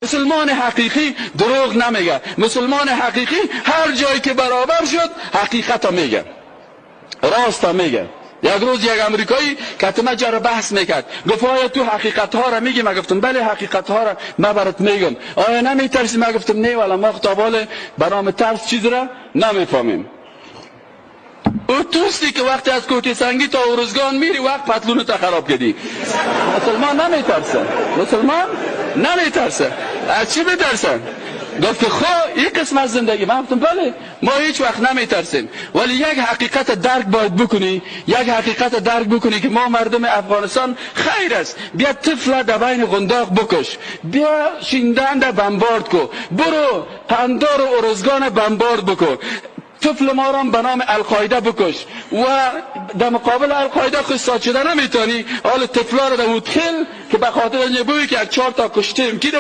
مسلمان حقیقی دروغ نمیگه. مسلمان حقیقی هر جایی که برابر شد حقیقت میگه، راست میگه. یک روز یک امریکایی کتمه جا بحث میکرد، گفت آیا تو حقیقت ها را میگی؟ من گفتم بله حقیقت ها را من برات میگم. آیا نمیترسی؟ من گفتم نه والا ما خطابال برام ترس چیز را نمیفهمیم. او توستی که وقتی از کوتی سنگی تا ارزگان میری وقت پتلون تا خراب کردی. مسلمان نمیترسه، مسلمان نمیترسه. از چی بترسن؟ گفت که این قسم از زندگی. من گفتم بله ما هیچ وقت نمیترسیم، ولی یک حقیقت درک باید بکنی، یک حقیقت درک بکنی که ما مردم افغانستان خیر است. بیا طفل در بین غنداق بکش، بیا شیندن در بمبارد کو، برو پندار و ارزگان بمبارد بکن، طفل ما را به نام القاعده بکش و در مقابل القاعده خود ساد شده نمیتونی. حال طفلا را در مدخل که به خاطر اینجا بوی که 4 تا کشتیم کی